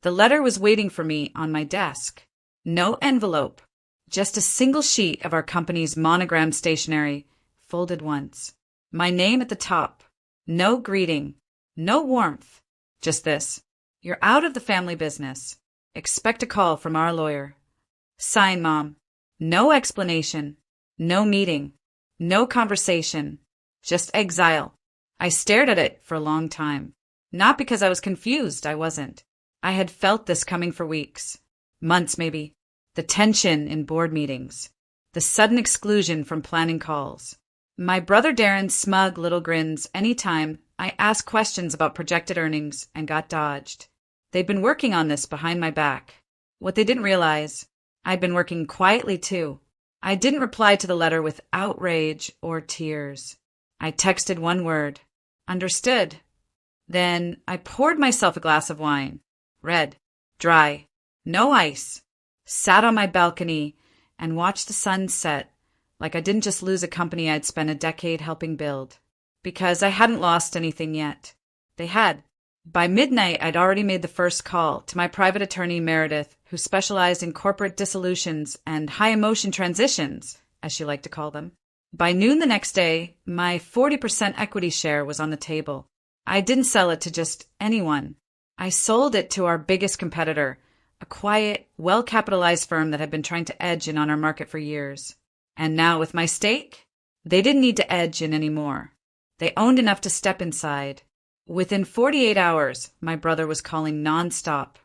The letter was waiting for me on my desk. No envelope, just a single sheet of our company's monogram stationery, folded once. My name at the top. No greeting, no warmth, just this. You're out of the family business. Expect a call from our lawyer. Sign, Mom. No explanation, no meeting, no conversation, just exile. I stared at it for a long time. Not because I was confused, I wasn't. I had felt this coming for weeks, months maybe. The tension in board meetings, the sudden exclusion from planning calls. My brother Darren's smug little grins anytime I asked questions about projected earnings and got dodged. They'd been working on this behind my back. What they didn't realize, I'd been working quietly too. I didn't reply to the letter with outrage or tears. I texted one word, understood. Then I poured myself a glass of wine, red, dry, no ice, sat on my balcony and watched the sun set like I didn't just lose a company I'd spent a decade helping build. Because I hadn't lost anything yet. They had. By midnight, I'd already made the first call to my private attorney, Meredith, who specialized in corporate dissolutions and high-emotion transitions, as she liked to call them. By noon the next day, my 40% equity share was on the table. I didn't sell it to just anyone. I sold it to our biggest competitor, a quiet, well-capitalized firm that had been trying to edge in on our market for years. And now, with my stake, they didn't need to edge in anymore. They owned enough to step inside. Within 48 hours, my brother was calling nonstop.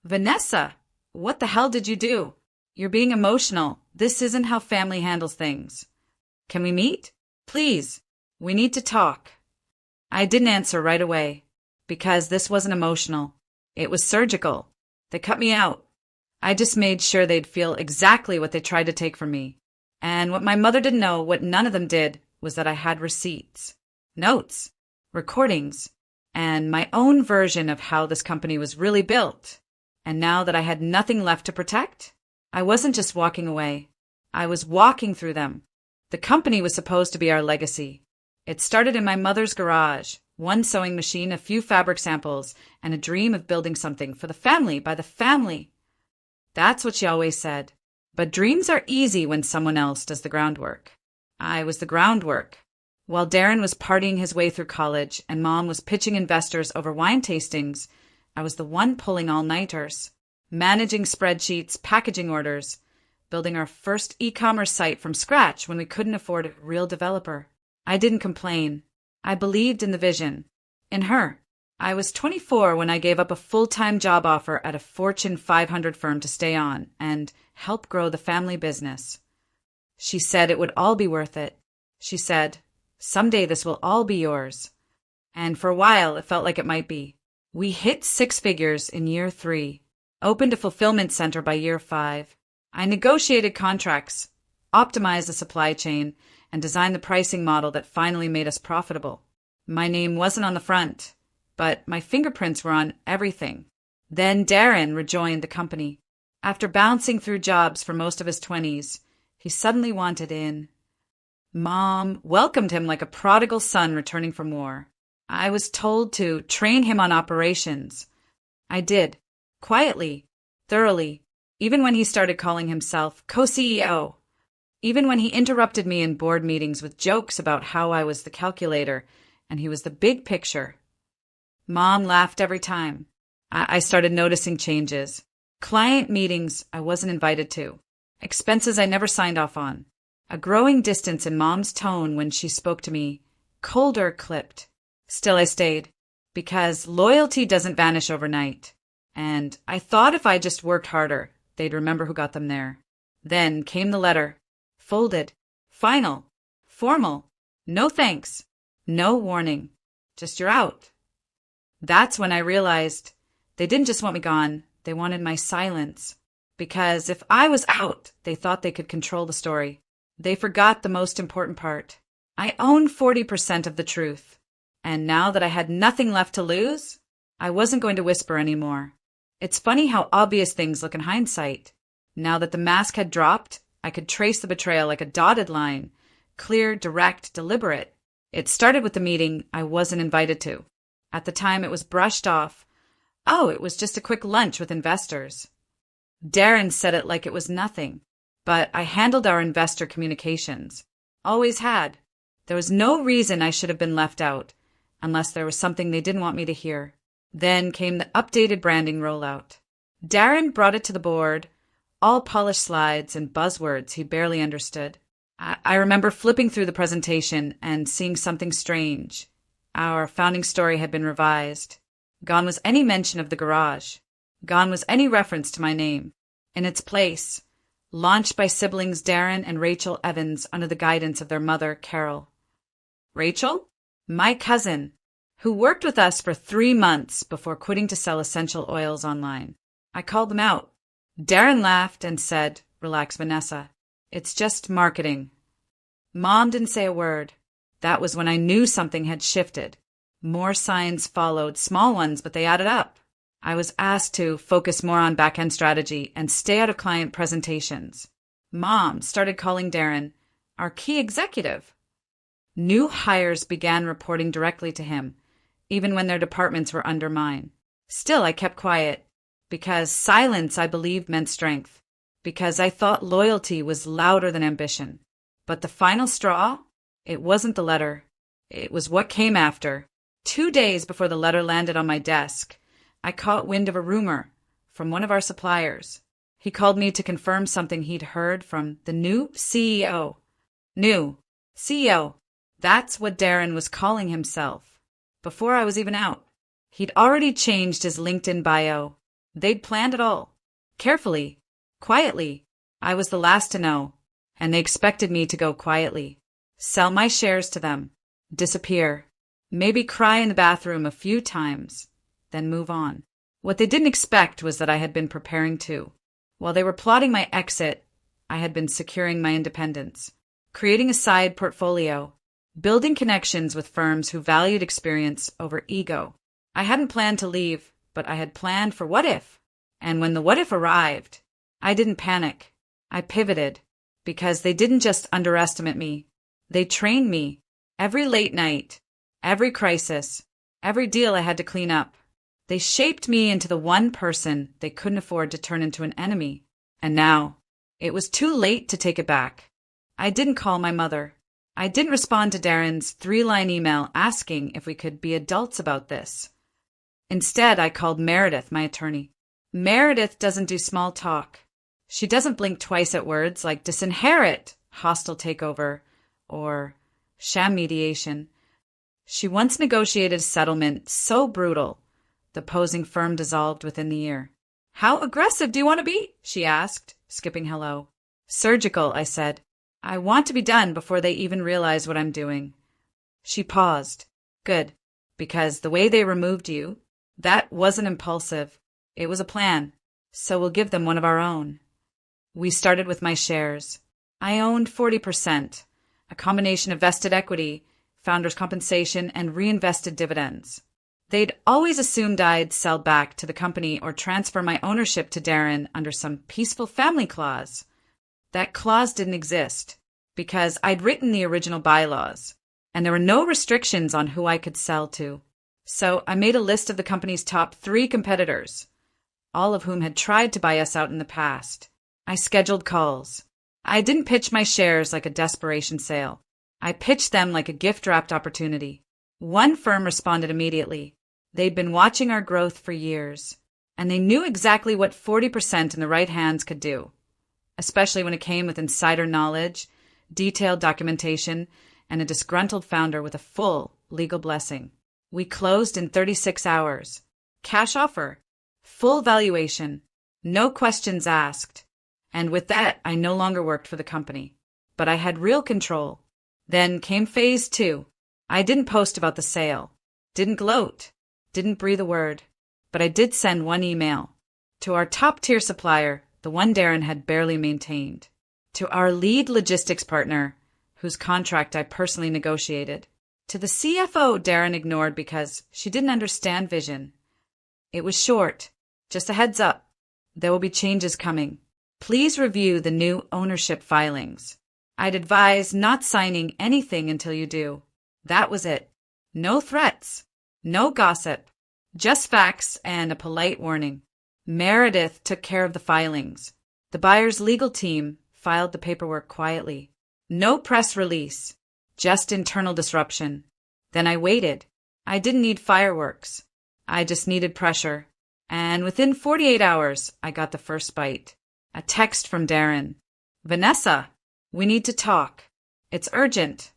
Vanessa, what the hell did you do? You're being emotional. This isn't how family handles things. Can we meet? Please. We need to talk. I didn't answer right away, because this wasn't emotional. It was surgical. They cut me out. I just made sure they'd feel exactly what they tried to take from me. And what my mother didn't know, what none of them did, was that I had receipts, notes, recordings, and my own version of how this company was really built. And now that I had nothing left to protect, I wasn't just walking away. I was walking through them. The company was supposed to be our legacy. It started in my mother's garage, one sewing machine, a few fabric samples, and a dream of building something for the family, by the family. That's what she always said. But dreams are easy when someone else does the groundwork. I was the groundwork. While Darren was partying his way through college and Mom was pitching investors over wine tastings, I was the one pulling all-nighters, managing spreadsheets, packaging orders, building our first e-commerce site from scratch when we couldn't afford a real developer. I didn't complain. I believed in the vision. In her. I was 24 when I gave up a full-time job offer at a Fortune 500 firm to stay on and help grow the family business. She said it would all be worth it. She said, someday this will all be yours. And for a while, it felt like it might be. We hit 6 figures in year 3, opened a fulfillment center by year 5. I negotiated contracts, optimized the supply chain, and designed the pricing model that finally made us profitable. My name wasn't on the front, but my fingerprints were on everything. Then Darren rejoined the company. After bouncing through jobs for most of his 20s, he suddenly wanted in. Mom welcomed him like a prodigal son returning from war. I was told to train him on operations. I did, quietly, thoroughly, even when he started calling himself co-CEO. Even when he interrupted me in board meetings with jokes about how I was the calculator and he was the big picture. Mom laughed every time. I started noticing changes. Client meetings I wasn't invited to. Expenses I never signed off on. A growing distance in Mom's tone when she spoke to me. Colder clipped. Still I stayed. Because loyalty doesn't vanish overnight. And I thought if I just worked harder, they'd remember who got them there. Then came the letter. Folded. Final. Formal. No thanks. No warning. Just you're out. That's when I realized they didn't just want me gone. They wanted my silence. Because if I was out, they thought they could control the story. They forgot the most important part. I owned 40% of the truth. And now that I had nothing left to lose, I wasn't going to whisper anymore. It's funny how obvious things look in hindsight. Now that the mask had dropped, I could trace the betrayal like a dotted line. Clear, direct, deliberate. It started with the meeting I wasn't invited to. At the time, it was brushed off. Oh, it was just a quick lunch with investors. Darren said it like it was nothing, but I handled our investor communications. Always had. There was no reason I should have been left out, unless there was something they didn't want me to hear. Then came the updated branding rollout. Darren brought it to the board, all polished slides and buzzwords he barely understood. I remember flipping through the presentation and seeing something strange. Our founding story had been revised. Gone was any mention of the garage. Gone was any reference to my name. In its place, launched by siblings Darren and Rachel Evans under the guidance of their mother, Carol. Rachel? My cousin, who worked with us for 3 months before quitting to sell essential oils online. I called them out. Darren laughed and said, "Relax, Vanessa. It's just marketing." Mom didn't say a word. That was when I knew something had shifted. More signs followed, small ones, but they added up. I was asked to focus more on back-end strategy and stay out of client presentations. Mom started calling Darren our key executive. New hires began reporting directly to him, even when their departments were under mine. Still, I kept quiet, because silence, I believed, meant strength, because I thought loyalty was louder than ambition. But the final straw? It wasn't the letter. It was what came after. 2 days before the letter landed on my desk, I caught wind of a rumor from one of our suppliers. He called me to confirm something he'd heard from the new CEO. New CEO. That's what Darren was calling himself. Before I was even out. He'd already changed his LinkedIn bio. They'd planned it all. Carefully. Quietly. I was the last to know, and they expected me to go quietly. Sell my shares to them. Disappear. Maybe cry in the bathroom a few times. Then move on. What they didn't expect was that I had been preparing too. While they were plotting my exit, I had been securing my independence, creating a side portfolio, building connections with firms who valued experience over ego. I hadn't planned to leave, but I had planned for what if. And when the what if arrived, I didn't panic. I pivoted, because they didn't just underestimate me. They trained me. Every late night, every crisis, every deal I had to clean up. They shaped me into the one person they couldn't afford to turn into an enemy. And now, it was too late to take it back. I didn't call my mother. I didn't respond to Darren's 3-line email asking if we could be adults about this. Instead, I called Meredith, my attorney. Meredith doesn't do small talk. She doesn't blink twice at words like disinherit, hostile takeover, or sham mediation. She once negotiated a settlement so brutal, the opposing firm dissolved within the year. "How aggressive do you want to be?" she asked, skipping hello. "Surgical," I said. "I want to be done before they even realize what I'm doing." She paused. "Good, because the way they removed you, that wasn't impulsive. It was a plan, so we'll give them one of our own." We started with my shares. I owned 40%, a combination of vested equity, founder's compensation, and reinvested dividends. They'd always assumed I'd sell back to the company or transfer my ownership to Darren under some peaceful family clause. That clause didn't exist, because I'd written the original bylaws, and there were no restrictions on who I could sell to. So I made a list of the company's top 3 competitors, all of whom had tried to buy us out in the past. I scheduled calls. I didn't pitch my shares like a desperation sale. I pitched them like a gift-wrapped opportunity. One firm responded immediately. They'd been watching our growth for years, and they knew exactly what 40% in the right hands could do, especially when it came with insider knowledge, detailed documentation, and a disgruntled founder with a full legal blessing. We closed in 36 hours. Cash offer. Full valuation. No questions asked. And with that, I no longer worked for the company. But I had real control. Then came phase 2. I didn't post about the sale. Didn't gloat. Didn't breathe a word. But I did send one email. To our top-tier supplier, the one Darren had barely maintained. To our lead logistics partner, whose contract I personally negotiated. To the CFO Darren ignored because she didn't understand vision. It was short. Just a heads up. There will be changes coming. Please review the new ownership filings. I'd advise not signing anything until you do. That was it. No threats. No gossip. Just facts and a polite warning. Meredith took care of the filings. The buyer's legal team filed the paperwork quietly. No press release, just internal disruption. Then I waited. I didn't need fireworks. I just needed pressure. And within 48 hours, I got the first bite. A text from Darren. Vanessa, we need to talk. It's urgent.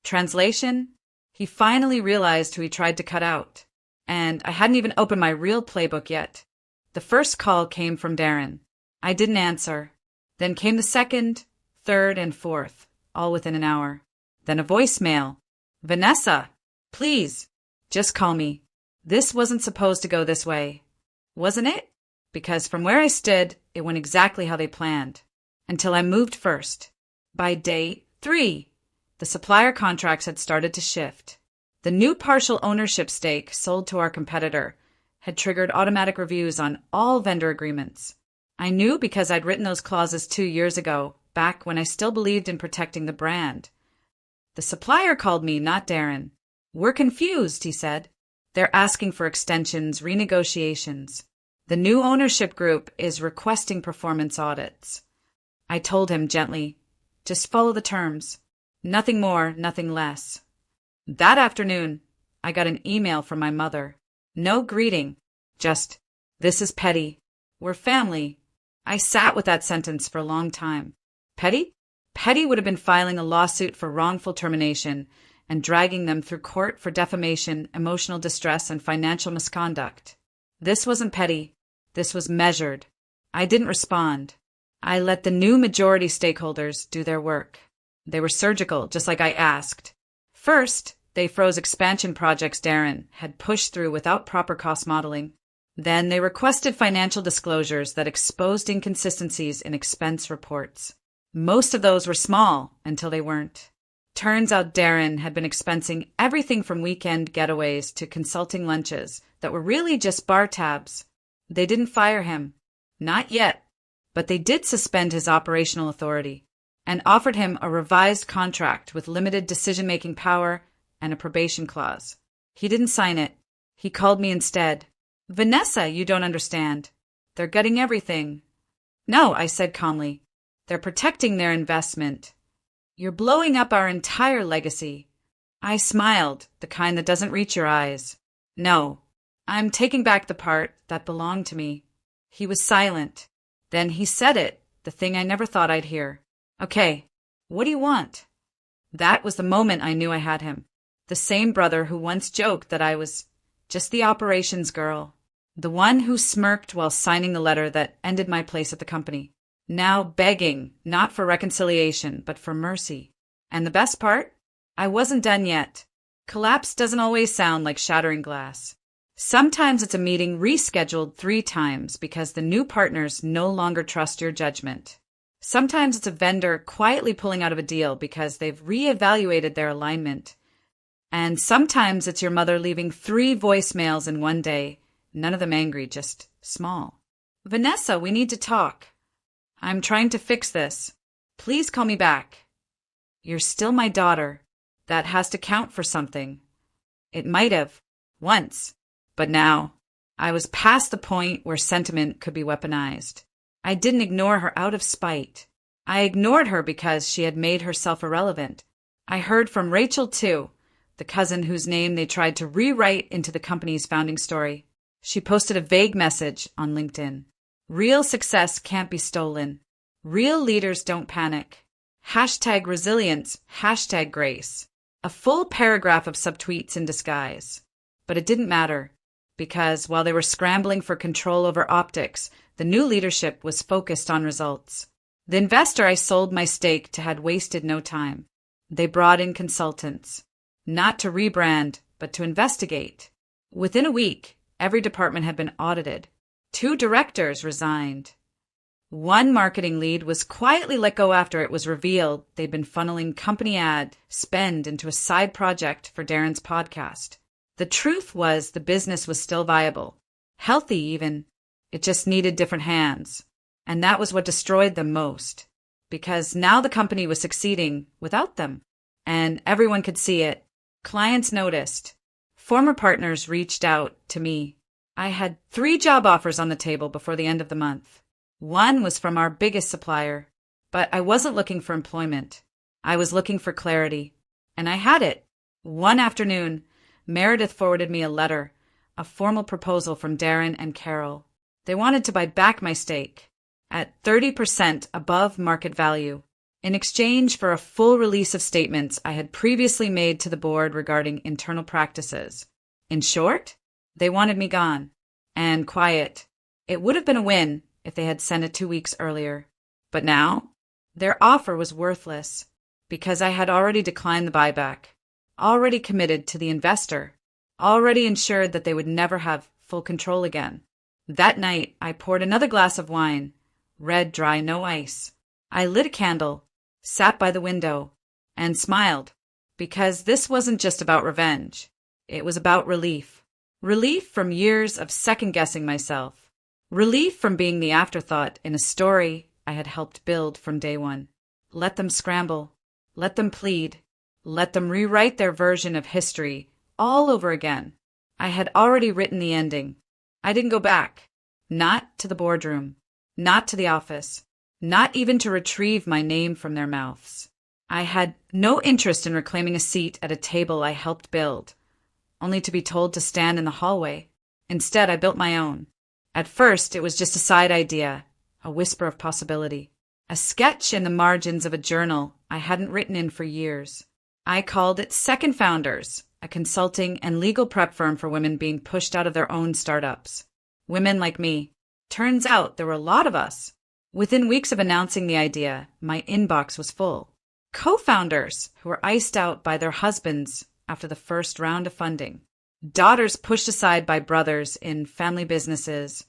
Translation? He finally realized who he tried to cut out. And I hadn't even opened my real playbook yet. The first call came from Darren. I didn't answer. Then came the second, third, and fourth, all within an hour. Then a voicemail. Vanessa, please, just call me. This wasn't supposed to go this way. Wasn't it? Because from where I stood, it went exactly how they planned. Until I moved first. By day 3, the supplier contracts had started to shift. The new partial ownership stake sold to our competitor had triggered automatic reviews on all vendor agreements. I knew because I'd written those clauses 2 years ago, back when I still believed in protecting the brand. The supplier called me, not Darren. We're confused, he said. They're asking for extensions, renegotiations. The new ownership group is requesting performance audits. I told him gently, just follow the terms. Nothing more, nothing less. That afternoon, I got an email from my mother. No greeting, just, this is petty. We're family. I sat with that sentence for a long time. Petty? Petty would have been filing a lawsuit for wrongful termination and dragging them through court for defamation, emotional distress, and financial misconduct. This wasn't petty. This was measured. I didn't respond. I let the new majority stakeholders do their work. They were surgical, just like I asked. First, they froze expansion projects Darren had pushed through without proper cost modeling. Then they requested financial disclosures that exposed inconsistencies in expense reports. Most of those were small until they weren't. Turns out Darren had been expensing everything from weekend getaways to consulting lunches that were really just bar tabs. They didn't fire him. Not yet. But they did suspend his operational authority and offered him a revised contract with limited decision-making power and a probation clause. He didn't sign it. He called me instead. Vanessa, you don't understand. They're gutting everything. No, I said calmly. They're protecting their investment. You're blowing up our entire legacy. I smiled, the kind that doesn't reach your eyes. No, I'm taking back the part that belonged to me. He was silent. Then he said it, the thing I never thought I'd hear. Okay, what do you want? That was the moment I knew I had him. The same brother who once joked that I was just the operations girl. The one who smirked while signing the letter that ended my place at the company. Now begging, not for reconciliation, but for mercy. And the best part? I wasn't done yet. Collapse doesn't always sound like shattering glass. Sometimes it's a meeting rescheduled 3 times because the new partners no longer trust your judgment. Sometimes it's a vendor quietly pulling out of a deal because they've reevaluated their alignment. And sometimes it's your mother leaving 3 voicemails in one day, none of them angry, just small. Vanessa, we need to talk. I'm trying to fix this. Please call me back. You're still my daughter. That has to count for something. It might have, once. But now, I was past the point where sentiment could be weaponized. I didn't ignore her out of spite. I ignored her because she had made herself irrelevant. I heard from Rachel, too, the cousin whose name they tried to rewrite into the company's founding story. She posted a vague message on LinkedIn. Real success can't be stolen. Real leaders don't panic. #resilience, #grace. A full paragraph of subtweets in disguise. But it didn't matter, because while they were scrambling for control over optics, the new leadership was focused on results. The investor I sold my stake to had wasted no time. They brought in consultants, not to rebrand, but to investigate. Within a week, every department had been audited. 2 directors resigned. 1 marketing lead was quietly let go after it was revealed they'd been funneling company ad spend into a side project for Darren's podcast. The truth was the business was still viable, healthy even. It just needed different hands. And that was what destroyed them most. Because now the company was succeeding without them. And everyone could see it. Clients noticed. Former partners reached out to me. I had 3 job offers on the table before the end of the month. One was from our biggest supplier, but I wasn't looking for employment. I was looking for clarity, and I had it. One afternoon, Meredith forwarded me a letter, a formal proposal from Darren and Carol. They wanted to buy back my stake at 30% above market value in exchange for a full release of statements I had previously made to the board regarding internal practices. In short, they wanted me gone and quiet. It would have been a win if they had sent it 2 weeks earlier. But now, their offer was worthless because I had already declined the buyback, already committed to the investor, already ensured that they would never have full control again. That night, I poured another glass of wine, red, dry, no ice. I lit a candle, sat by the window, and smiled, because this wasn't just about revenge. It was about relief. Relief from years of second-guessing myself. Relief from being the afterthought in a story I had helped build from day one. Let them scramble. Let them plead. Let them rewrite their version of history all over again. I had already written the ending. I didn't go back. Not to the boardroom. Not to the office. Not even to retrieve my name from their mouths. I had no interest in reclaiming a seat at a table I helped build, only to be told to stand in the hallway. Instead, I built my own. At first, it was just a side idea, a whisper of possibility, a sketch in the margins of a journal I hadn't written in for years. I called it Second Founders, a consulting and legal prep firm for women being pushed out of their own startups. Women like me. Turns out there were a lot of us. Within weeks of announcing the idea, my inbox was full. Co-founders who were iced out by their husbands after the first round of funding. Daughters pushed aside by brothers in family businesses.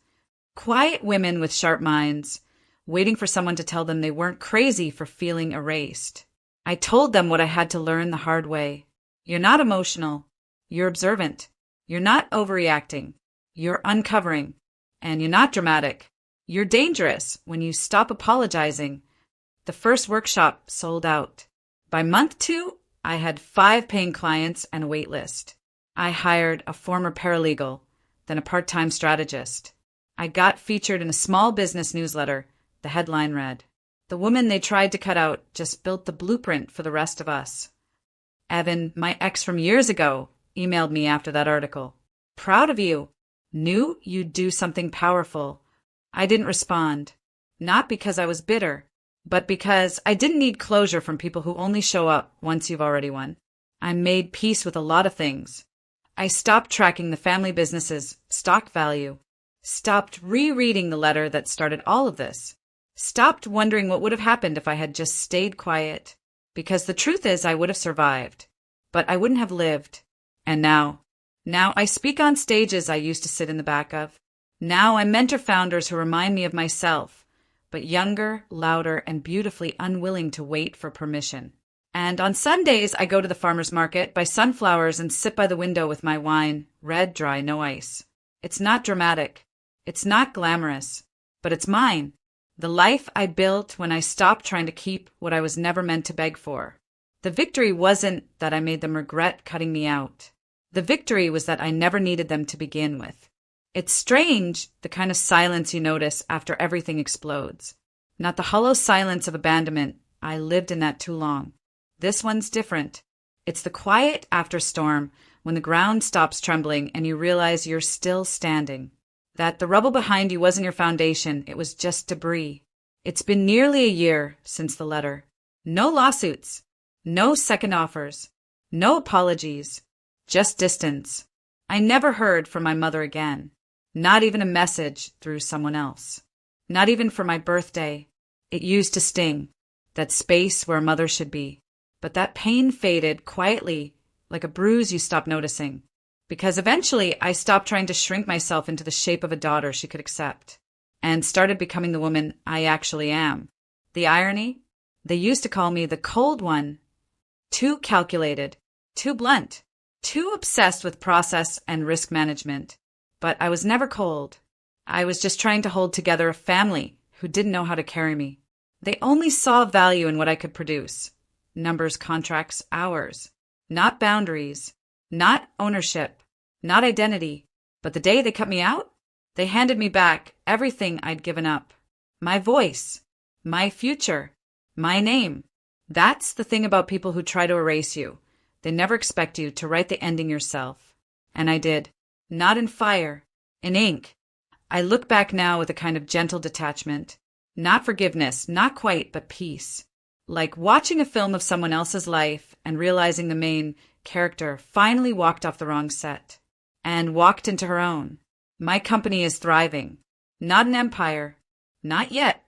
Quiet women with sharp minds, waiting for someone to tell them they weren't crazy for feeling erased. I told them what I had to learn the hard way. You're not emotional. You're observant. You're not overreacting. You're uncovering. And you're not dramatic. You're dangerous when you stop apologizing. The first workshop sold out. By month 2, I had 5 paying clients and a wait list. I hired a former paralegal, then a part-time strategist. I got featured in a small business newsletter. The headline read, "The woman they tried to cut out just built the blueprint for the rest of us." Evan, my ex from years ago, emailed me after that article. "Proud of you. Knew you'd do something powerful." I didn't respond, not because I was bitter, but because I didn't need closure from people who only show up once you've already won. I made peace with a lot of things. I stopped tracking the family business's stock value, stopped rereading the letter that started all of this, stopped wondering what would have happened if I had just stayed quiet, because the truth is I would have survived, but I wouldn't have lived. And now I speak on stages I used to sit in the back of. Now I mentor founders who remind me of myself, but younger, louder, and beautifully unwilling to wait for permission. And on Sundays, I go to the farmer's market, buy sunflowers, and sit by the window with my wine, red, dry, no ice. It's not dramatic. It's not glamorous. But it's mine. The life I built when I stopped trying to keep what I was never meant to beg for. The victory wasn't that I made them regret cutting me out. The victory was that I never needed them to begin with. It's strange, the kind of silence you notice after everything explodes. Not the hollow silence of abandonment. I lived in that too long. This one's different. It's the quiet after storm, when the ground stops trembling and you realize you're still standing. That the rubble behind you wasn't your foundation, it was just debris. It's been nearly a year since the letter. No lawsuits. No second offers. No apologies. Just distance. I never heard from my mother again. Not even a message through someone else. Not even for my birthday. It used to sting. That space where a mother should be. But that pain faded quietly, like a bruise you stop noticing. Because eventually I stopped trying to shrink myself into the shape of a daughter she could accept. And started becoming the woman I actually am. The irony? They used to call me the cold one. Too calculated. Too blunt. Too obsessed with process and risk management. But I was never cold. I was just trying to hold together a family who didn't know how to carry me. They only saw value in what I could produce. Numbers, contracts, hours. Not boundaries. Not ownership. not identity. But the day they cut me out, they handed me back everything I'd given up. My voice, my future, my name. That's the thing about people who try to erase you. They never expect you to write the ending yourself. And I did. Not in fire, in ink. I look back now with a kind of gentle detachment. Not forgiveness, not quite, but peace. Like watching a film of someone else's life and realizing the main character finally walked off the wrong set and walked into her own. My company is thriving. Not an empire. Not yet.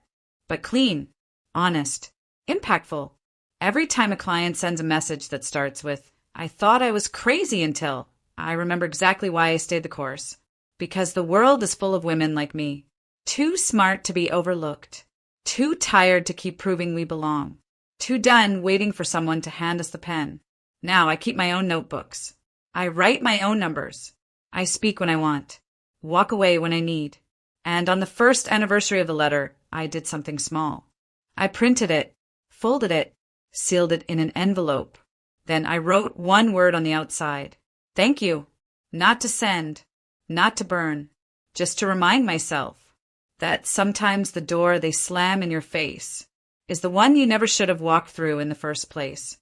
But clean, honest, impactful. Every time a client sends a message that starts with, "I thought I was crazy until," I remember exactly why I stayed the course. Because the world is full of women like me. Too smart to be overlooked. Too tired to keep proving we belong. Too done waiting for someone to hand us the pen. Now I keep my own notebooks. I write my own numbers. I speak when I want. Walk away when I need. And on the first anniversary of the letter, I did something small. I printed it, folded it, sealed it in an envelope. Then I wrote one word on the outside. Thank you. Not to send, not to burn, just to remind myself that sometimes the door they slam in your face is the one you never should have walked through in the first place.